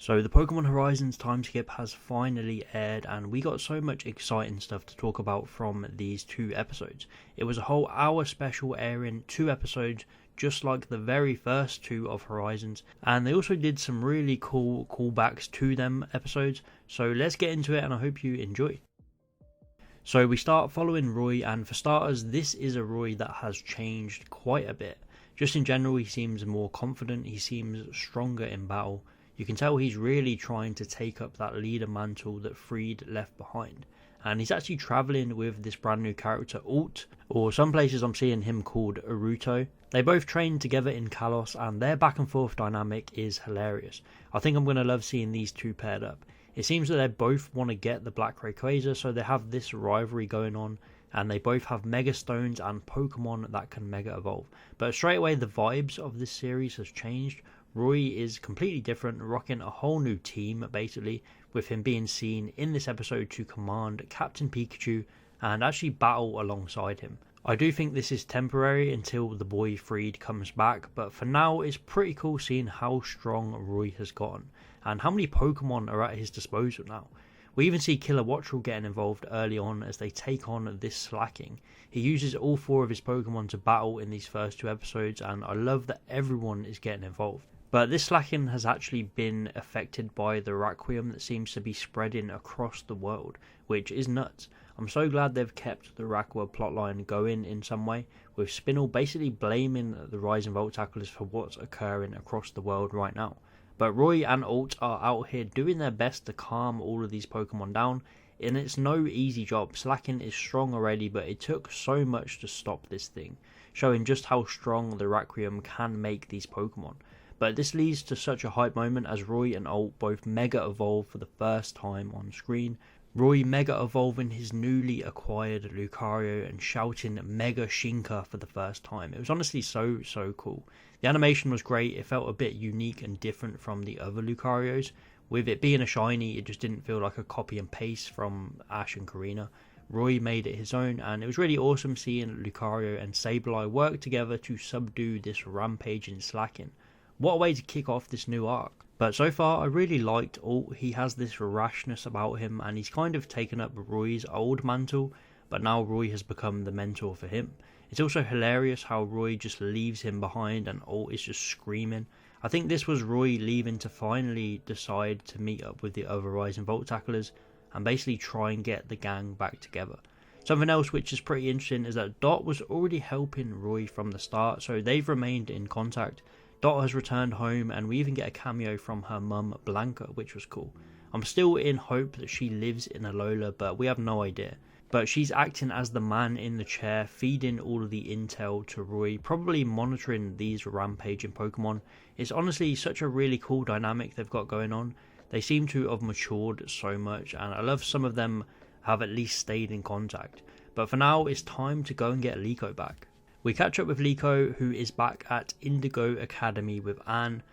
So the Pokemon Horizons time skip has finally aired, and we got so much exciting stuff to talk about from these 2 episodes. It was a whole hour special airing 2 episodes, just like the very first 2 of Horizons, and they also did some really cool callbacks to them episodes. So let's get into it, and I hope you enjoy. So we start following Roy, and for starters, this is a Roy that has changed quite a bit. Just in general, he seems more confident, he seems stronger in battle. You can tell he's really trying to take up that leader mantle that Freed left behind. And he's actually travelling with this brand new character, Alt, or some places I'm seeing him called Aruto. They both train together in Kalos, and their back and forth dynamic is hilarious. I think I'm going to love seeing these 2 paired up. It seems that they both want to get the Black Rayquaza, so they have this rivalry going on, and they both have Mega Stones and Pokemon that can Mega Evolve. But straight away the vibes of this series has changed. Roy is completely different, rocking a whole new team basically, with him being seen in this episode to command Captain Pikachu and actually battle alongside him. I do think this is temporary until the boy Freed comes back, but for now it's pretty cool seeing how strong Roy has gotten and how many Pokemon are at his disposal now. We even see Killer Wattrel getting involved early on as they take on this Slacking. He uses all 4 of his Pokemon to battle in these first 2 episodes, and I love that everyone is getting involved. But this Slacking has actually been affected by the Requiem that seems to be spreading across the world, which is nuts. I'm so glad they've kept the Rakwa plotline going in some way, with Spinel basically blaming the Rising Voltaclers for what's occurring across the world right now. But Roy and Alt are out here doing their best to calm all of these Pokemon down, and it's no easy job. Slacking is strong already, but it took so much to stop this thing, showing just how strong the Requiem can make these Pokemon. But this leads to such a hype moment as Roy and Alt both Mega Evolve for the first time on screen. Roy Mega Evolving his newly acquired Lucario and shouting Mega Shinka for the first time. It was honestly so cool. The animation was great, it felt a bit unique and different from the other Lucarios. With it being a shiny, it just didn't feel like a copy and paste from Ash and Karina. Roy made it his own, and it was really awesome seeing Lucario and Sableye work together to subdue this rampaging Slacking. What a way to kick off this new arc. But so far I really liked Alt. He has this rashness about him, and he's kind of taken up Roy's old mantle, but now Roy has become the mentor for him. It's also hilarious how Roy just leaves him behind and Alt is just screaming. I think this was Roy leaving to finally decide to meet up with the other Rising Voltaclers and basically try and get the gang back together. Something else which is pretty interesting is that Dot was already helping Roy from the start, so they've remained in contact. Dot has returned home, and we even get a cameo from her mum Blanca, which was cool. I'm still in hope that she lives in Alola, but we have no idea. But she's acting as the man in the chair, feeding all of the intel to Roy, probably monitoring these rampaging Pokemon. It's honestly such a really cool dynamic they've got going on. They seem to have matured so much, and I love some of them have at least stayed in contact. But for now, it's time to go and get Liko back. We catch up with Liko, who is back at Indigo Academy with Anne,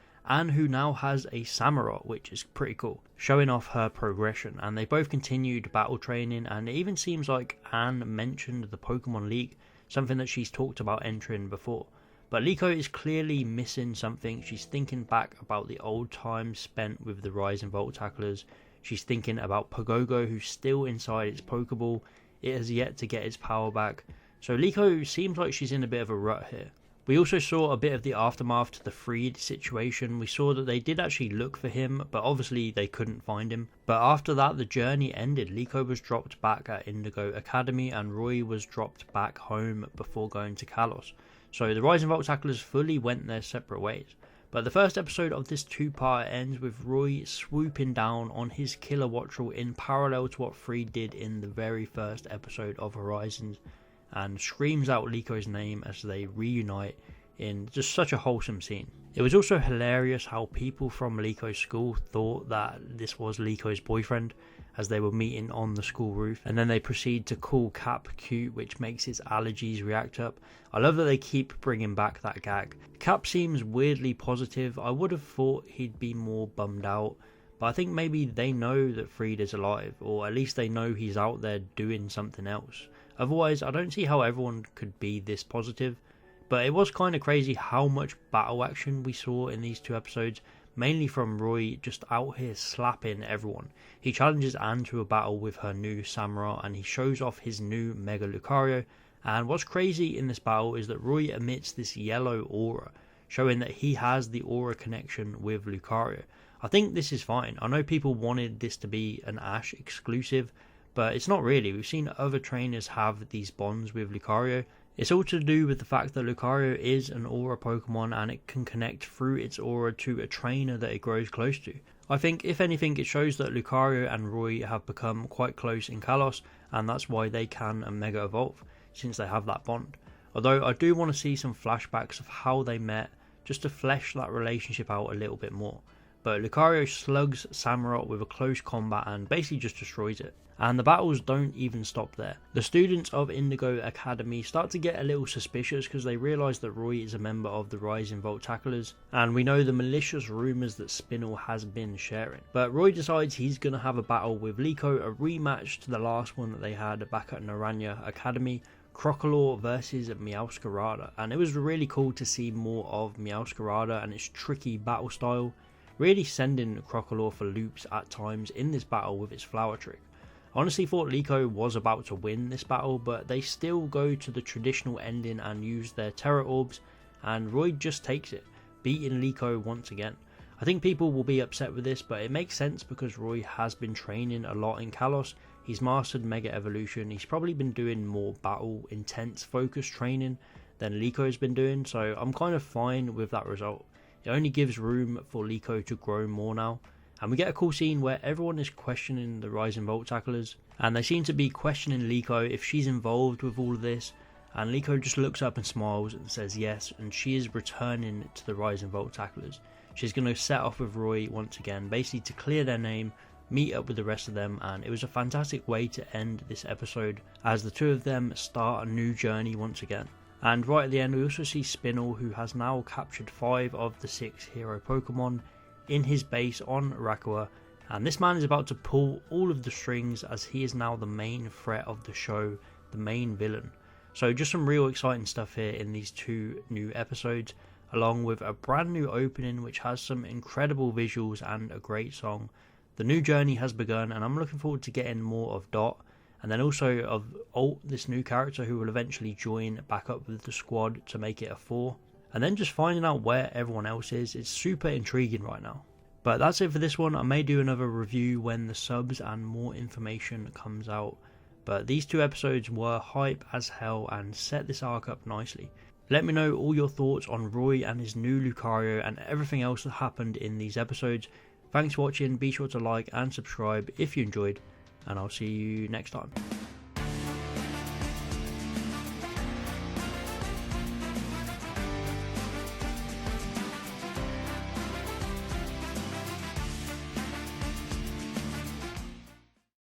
who now has a Samurott, which is pretty cool, showing off her progression, and they both continued battle training, and it even seems like Anne mentioned the Pokemon League, something that she's talked about entering before. But Liko is clearly missing something. She's thinking back about the old times spent with the Rising Voltaclers. She's thinking about Pogogo, who's still inside its Pokeball. It has yet to get its power back. So Liko seems like she's in a bit of a rut here. We also saw a bit of the aftermath to the Freed situation. We saw that they did actually look for him, but obviously they couldn't find him. But after that, the journey ended. Liko was dropped back at Indigo Academy, and Roy was dropped back home before going to Kalos. So the Rising Voltaclers fully went their separate ways. But the first episode of this 2-part ends with Roy swooping down on his Killer Wattrel in parallel to what Freed did in the very first episode of Horizons, and screams out Liko's name as they reunite in just such a wholesome scene. It was also hilarious how people from Liko's school thought that this was Liko's boyfriend as they were meeting on the school roof, and then they proceed to call Cap cute, which makes his allergies react up. I love that they keep bringing back that gag. Cap seems weirdly positive. I would have thought he'd be more bummed out, but I think maybe they know that Freed is alive, or at least they know he's out there doing something else. Otherwise, I don't see how everyone could be this positive. But it was kind of crazy how much battle action we saw in these 2 episodes. mainly from Roy just out here slapping everyone. He challenges Anne to a battle with her new Samurott, and he shows off his new Mega Lucario. And what's crazy in this battle is that Roy emits this yellow aura, showing that he has the aura connection with Lucario. I think this is fine. I know people wanted this to be an Ash exclusive, but it's not really. We've seen other trainers have these bonds with Lucario. It's all to do with the fact that Lucario is an aura Pokemon and it can connect through its aura to a trainer that it grows close to. I think if anything it shows that Lucario and Roy have become quite close in Kalos, and that's why they can Mega Evolve, since they have that bond. Although I do want to see some flashbacks of how they met, just to flesh that relationship out a little bit more. But Lucario slugs Samurott with a close combat and basically just destroys it. And the battles don't even stop there. The students of Indigo Academy start to get a little suspicious because they realise that Roy is a member of the Rising Volt Tacklers, and we know the malicious rumours that Spinel has been sharing. But Roy decides he's going to have a battle with Liko, a rematch to the last one that they had back at Naranja Academy, Crocodile versus Meowscarada. And it was really cool to see more of Meowscarada and its tricky battle style, really sending Crocodile for loops at times in this battle with its flower trick. I honestly thought Liko was about to win this battle, but they still go to the traditional ending and use their Terra Orbs, and Roy just takes it, beating Liko once again. I think people will be upset with this, but it makes sense because Roy has been training a lot in Kalos. He's mastered Mega Evolution, he's probably been doing more battle intense focus training than Liko's been doing, so I'm kind of fine with that result. It only gives room for Liko to grow more now. And we get a cool scene where everyone is questioning the Rising Volt Tacklers, and they seem to be questioning Liko if she's involved with all of this, and Liko just looks up and smiles and says yes, and she is returning to the Rising Volt Tacklers. She's going to set off with Roy once again, basically to clear their name, meet up with the rest of them, and it was a fantastic way to end this episode as the two of them start a new journey once again. And right at the end we also see Spinel, who has now captured 5 of the 6 hero Pokemon in his base on Rakua, and this man is about to pull all of the strings as he is now the main threat of the show, the main villain. So just some real exciting stuff here in these 2 new episodes, along with a brand new opening which has some incredible visuals and a great song. The new journey has begun, and I'm looking forward to getting more of Dot, and then also of Alt, this new character who will eventually join back up with the squad to make it a 4. And then just finding out where everyone else is. It's super intriguing right now. But that's it for this one. I may do another review when the subs and more information comes out. But these 2 episodes were hype as hell and set this arc up nicely. Let me know all your thoughts on Roy and his new Lucario and everything else that happened in these episodes. Thanks for watching. Be sure to like and subscribe if you enjoyed, and I'll see you next time.